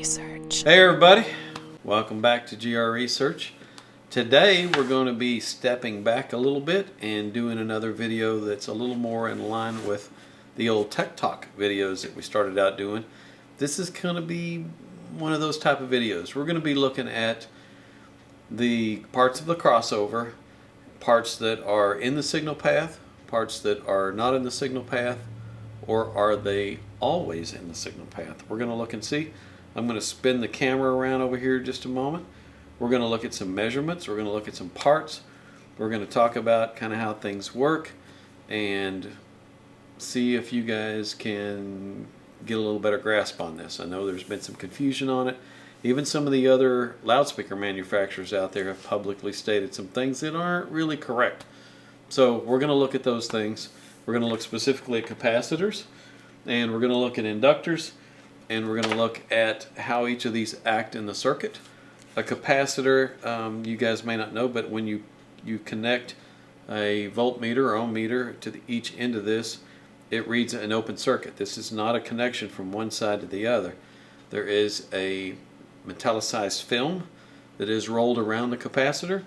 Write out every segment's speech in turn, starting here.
Research. Hey everybody, welcome back to GR Research. Today we're going to be stepping back a little bit and doing another video that's a little more in line with the old Tech Talk videos that we started out doing. This is going to be one of those type of videos. We're going to be looking at the parts of the crossover, parts that are in the signal path, parts that are not in the signal path, or are they always in the signal path? We're going to look and see. I'm going to spin the camera around over here just a moment. We're going to look at some measurements. We're going to look at some parts. We're going to talk about kind of how things work and see if you guys can get a little better grasp on this. I know there's been some confusion on it. Even some of the other loudspeaker manufacturers out there have publicly stated some things that aren't really correct. So we're going to look at those things. We're going to look specifically at capacitors, and we're going to look at inductors, and we're going to look at how each of these act in the circuit. A capacitor, you guys may not know, but when you connect a voltmeter or ohm meter to each end of this, it reads an open circuit. This is not a connection from one side to the other. There is a metallicized film that is rolled around the capacitor.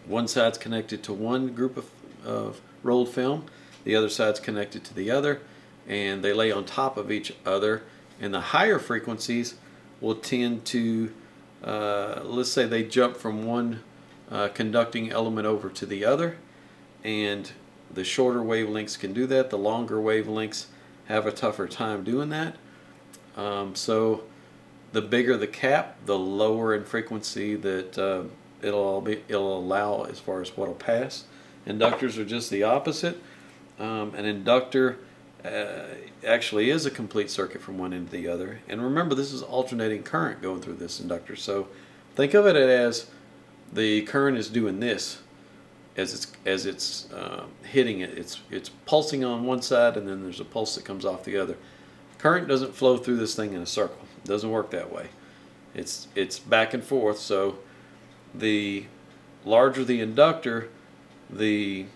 One side's connected to one group of rolled film, the other side's connected to the other, and they lay on top of each other. And the higher frequencies will tend to, let's say they jump from one conducting element over to the other, and the shorter wavelengths can do that. The longer wavelengths have a tougher time doing that. So the bigger the cap, the lower in frequency that it'll allow as far as what'll pass. Inductors are just the opposite. An inductor actually is a complete circuit from one end to the other. And remember, this is alternating current going through this inductor. So think of it as the current is doing this as it's hitting it. It's pulsing on one side, and then there's a pulse that comes off the other. Current doesn't flow through this thing in a circle. It doesn't work that way. It's back and forth. So the larger the inductor, the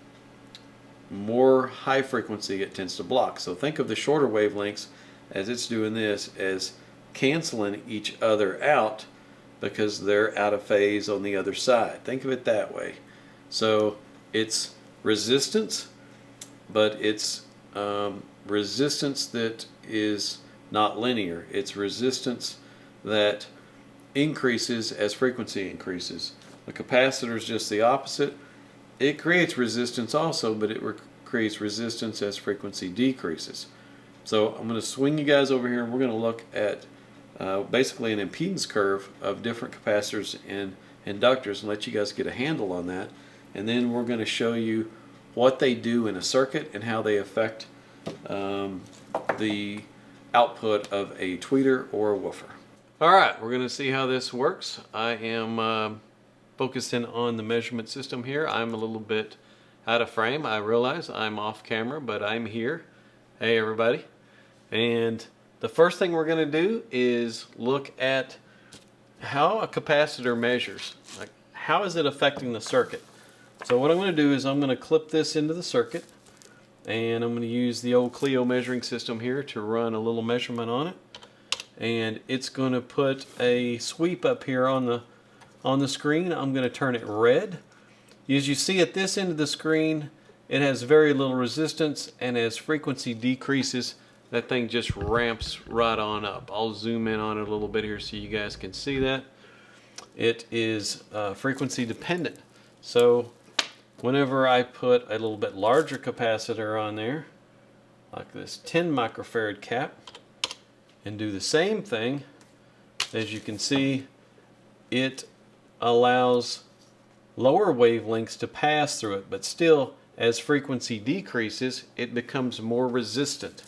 more high frequency it tends to block. So think of the shorter wavelengths as it's doing this as canceling each other out because they're out of phase on the other side. Think of it that way. So it's resistance, but it's resistance that is not linear. It's resistance that increases as frequency increases. A capacitor is just the opposite. It creates resistance also, but it creates resistance as frequency decreases. So I'm going to swing you guys over here, and we're going to look at basically an impedance curve of different capacitors and inductors and let you guys get a handle on that. And then we're going to show you what they do in a circuit and how they affect the output of a tweeter or a woofer. Alright, we're going to see how this works. I am focusing on the measurement system here. I'm a little bit out of frame. I realize I'm off camera, but I'm here. Hey everybody. And the first thing we're going to do is look at how a capacitor measures. Like, how is it affecting the circuit? So what I'm going to do is I'm going to clip this into the circuit, and I'm going to use the old Clio measuring system here to run a little measurement on it. And it's going to put a sweep up here on the screen. I'm going to turn it red. As you see at this end of the screen, it has very little resistance, and as frequency decreases, that thing just ramps right on up. I'll zoom in on it a little bit here so you guys can see that. It is frequency dependent. So whenever I put a little bit larger capacitor on there, like this 10 microfarad cap, and do the same thing, as you can see, it allows lower wavelengths to pass through it, but still, as frequency decreases, it becomes more resistant.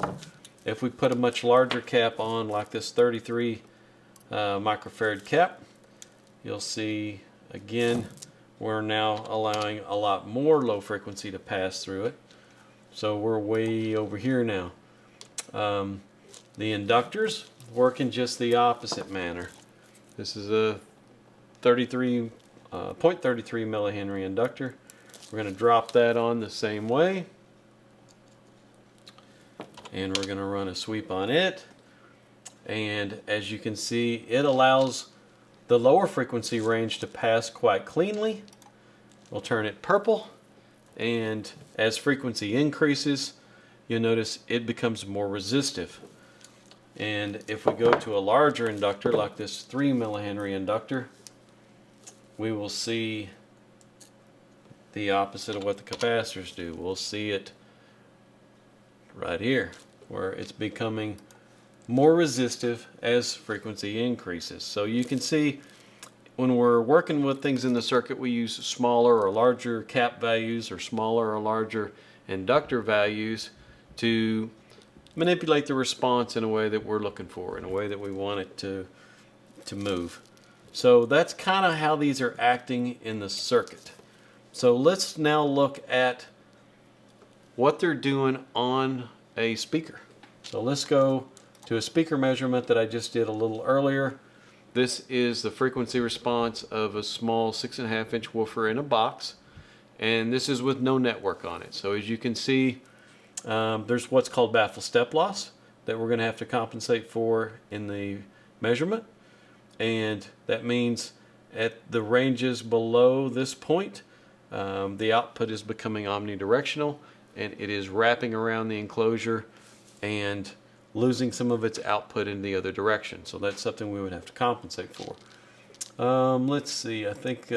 If we put a much larger cap on, like this 33 microfarad cap, you'll see again we're now allowing a lot more low frequency to pass through it. So we're way over here now. The inductors work in just the opposite manner. This is a 0.33 millihenry inductor. We're going to drop that on the same way. and we're going to run a sweep on it, and as you can see, it allows the lower frequency range to pass quite cleanly. We'll turn it purple, and as frequency increases, you'll notice it becomes more resistive. And if we go to a larger inductor like this 3 millihenry inductor, we will see the opposite of what the capacitors do. We'll see it right here, where it's becoming more resistive as frequency increases. So you can see when we're working with things in the circuit, we use smaller or larger cap values or smaller or larger inductor values to manipulate the response in a way that we're looking for, in a way that we want it to move. So that's kind of how these are acting in the circuit. So let's now look at what they're doing on a speaker. So let's go to a speaker measurement that I just did a little earlier. This is the frequency response of a small 6.5 inch woofer in a box, and this is with no network on it. So as you can see, there's what's called baffle step loss that we're going to have to compensate for in the measurement, and that means at the ranges below this point, the output is becoming omnidirectional, and it is wrapping around the enclosure and losing some of its output in the other direction. So that's something we would have to compensate for. Let's see, I think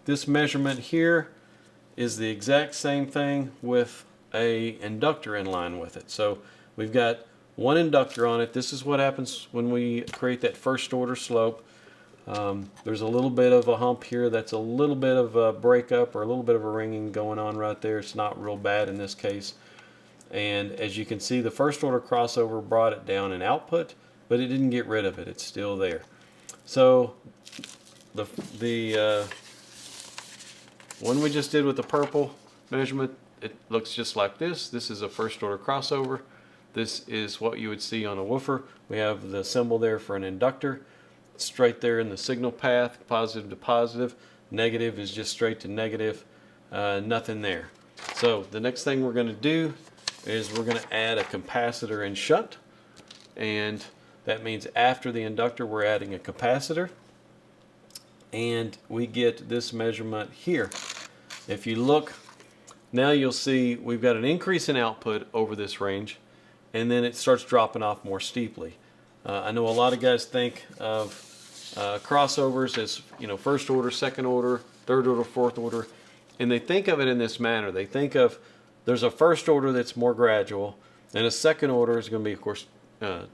this measurement here is the exact same thing with a inductor in line with it. So we've got one inductor on it. This is what happens when we create that first order slope. There's a little bit of a hump here. That's a little bit of a breakup or a little bit of a ringing going on right there. It's not real bad in this case. And as you can see, the first order crossover brought it down in output, but it didn't get rid of it. It's still there. So the one we just did with the purple measurement, it looks just like this. This is a first order crossover. This is what you would see on a woofer. We have the symbol there for an inductor. Straight there in the signal path, positive to positive. Negative is just straight to negative. Nothing there. So the next thing we're going to do is we're going to add a capacitor in shunt, and that means after the inductor we're adding a capacitor, and we get this measurement here. If you look now, you'll see we've got an increase in output over this range, and then it starts dropping off more steeply. I know a lot of guys think of crossovers as, you know, first order, second order, third order, fourth order, and they think of it in this manner. They think of there's a first order that's more gradual, and a second order is going to be, of course,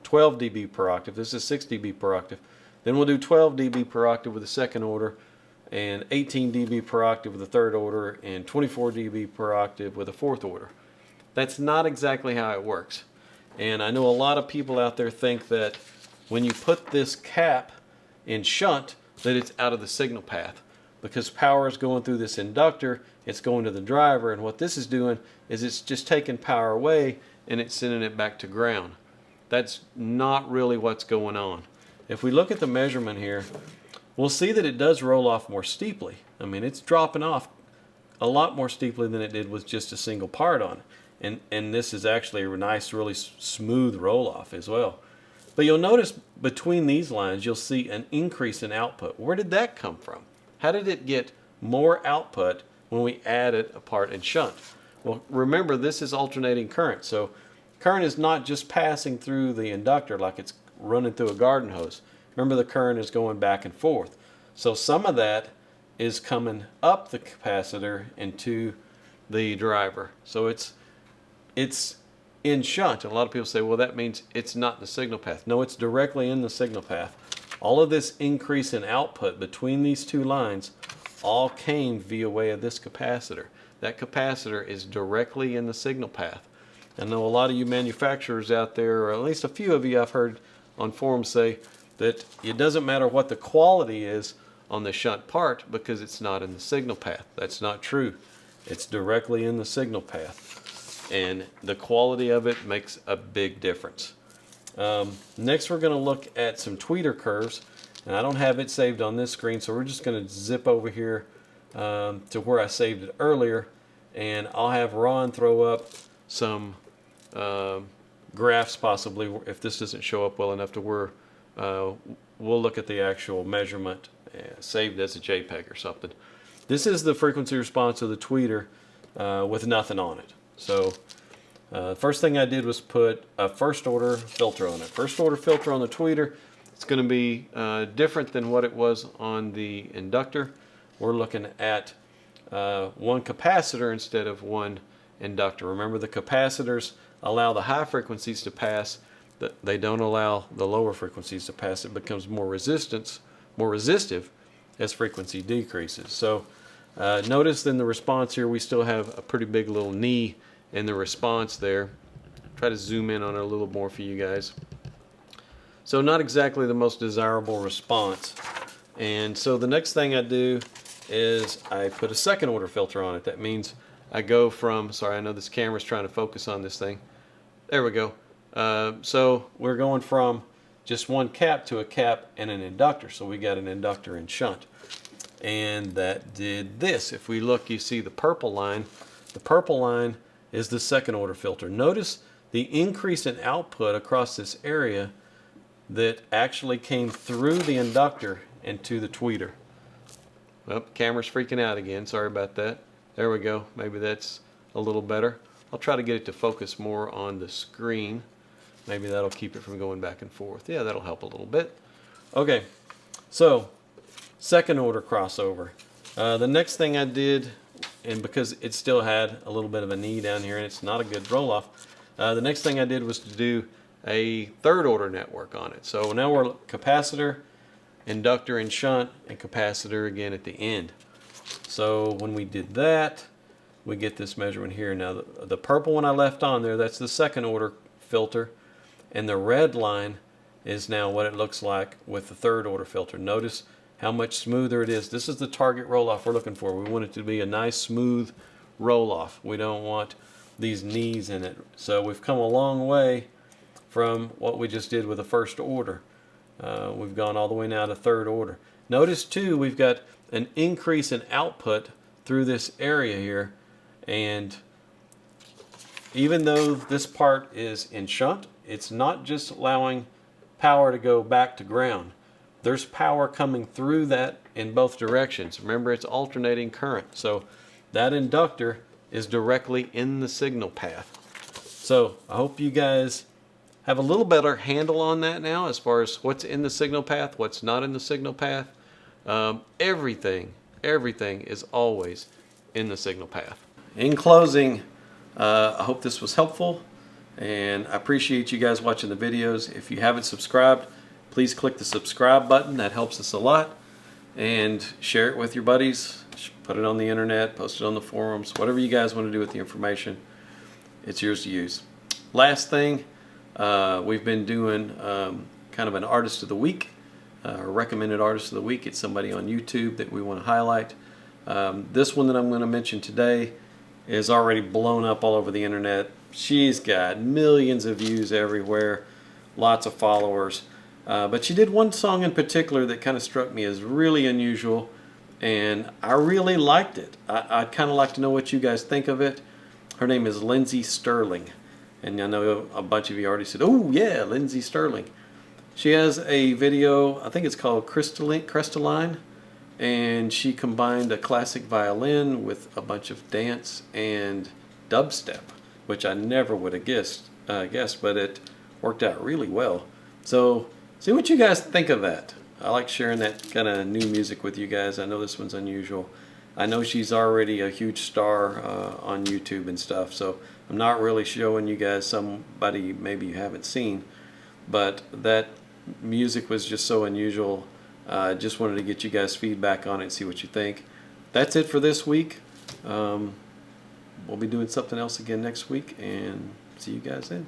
12 dB per octave. This is 6 dB per octave. Then we'll do 12 dB per octave with the second order, and 18 dB per octave with the third order, and 24 dB per octave with the fourth order. That's not exactly how it works. And I know a lot of people out there think that when you put this cap in shunt, that it's out of the signal path, because power is going through this inductor, it's going to the driver, and what this is doing is it's just taking power away and it's sending it back to ground. That's not really what's going on. If we look at the measurement here, we'll see that it does roll off more steeply. I mean, it's dropping off a lot more steeply than it did with just a single part on it. And this is actually a nice, really smooth roll off as well. But you'll notice between these lines, you'll see an increase in output. Where did that come from? How did it get more output when we added a part in shunt? Well, remember, this is alternating current. So current is not just passing through the inductor like it's running through a garden hose. Remember, the current is going back and forth. So some of that is coming up the capacitor into the driver. So it's in shunt. And a lot of people say, well, that means it's not in the signal path. No, it's directly in the signal path. All of this increase in output between these two lines all came via way of this capacitor. That capacitor is directly in the signal path. I know a lot of you manufacturers out there, or at least a few of you I've heard on forums say that it doesn't matter what the quality is on the shunt part because it's not in the signal path. That's not true. It's directly in the signal path, and the quality of it makes a big difference. Next, we're going to look at some tweeter curves, and I don't have it saved on this screen, so we're just going to zip over here to where I saved it earlier, and I'll have Ron throw up some graphs possibly if this doesn't show up well enough to where we'll look at the actual measurement saved as a JPEG or something. This is the frequency response of the tweeter with nothing on it. So first thing I did was put a first order filter on it. First order filter on the tweeter. It's going to be different than what it was on the inductor. We're looking at one capacitor instead of one inductor. Remember, the capacitors allow the high frequencies to pass. They don't allow the lower frequencies to pass. It becomes more resistive as frequency decreases. So notice in the response here we still have a pretty big little knee in the response there. Try to zoom in on it a little more for you guys. So not exactly the most desirable response. And so the next thing I do is I put a second order filter on it. That means I go from, sorry, I know this camera's trying to focus on this thing. There we go. So we're going from just one cap to a cap and an inductor. So we got an inductor and shunt. And that did this. If we look, you see the purple line. The purple line is the second order filter. Notice the increase in output across this area that actually came through the inductor into the tweeter. Well, camera's freaking out again. Sorry about that. There we go. Maybe that's a little better. I'll try to get it to focus more on the screen. Maybe that'll keep it from going back and forth. Yeah, that'll help a little bit. Okay, so second order crossover. The next thing I did, and because it still had a little bit of a knee down here and it's not a good roll off, the next thing I did was to do a third order network on it. So now we're capacitor, inductor and shunt, and capacitor again at the end. So when we did that, we get this measurement here. Now the purple one I left on there, that's the second order filter, and the red line is now what it looks like with the third order filter. Notice how much smoother it is. This is the target roll off we're looking for. We want it to be a nice smooth roll off. We don't want these knees in it. So we've come a long way from what we just did with the first order. We've gone all the way now to third order. Notice too, we've got an increase in output through this area here, and even though this part is in shunt, it's not just allowing power to go back to ground. There's power coming through that in both directions. Remember, it's alternating current, so that inductor is directly in the signal path. So I hope you guys have a little better handle on that now as far as what's in the signal path, what's not in the signal path. Everything is always in the signal path. In closing, I hope this was helpful, and I appreciate you guys watching the videos. If you haven't subscribed, please click the subscribe button. That helps us a lot. And share it with your buddies. Put it on the internet, post it on the forums, whatever you guys want to do with the information. It's yours to use. Last thing, we've been doing kind of an artist of the week, or recommended artist of the week. It's somebody on YouTube that we want to highlight. This one that I'm going to mention today is already blown up all over the internet. She's got millions of views everywhere, lots of followers. But she did one song in particular that kind of struck me as really unusual, and I really liked it. I'd kind of like to know what you guys think of it. Her name is Lindsey Sterling. And I know a bunch of you already said, oh yeah, Lindsey Sterling. She has a video, I think it's called Crystalline, and she combined a classic violin with a bunch of dance and dubstep, which I never would have guessed, but it worked out really well. So see what you guys think of that. I like sharing that kind of new music with you guys. I know this one's unusual. I know she's already a huge star on YouTube and stuff, so I'm not really showing you guys somebody maybe you haven't seen, but that music was just so unusual. Just wanted to get you guys feedback on it and see what you think. That's it for this week. We'll be doing something else again next week, and see you guys then.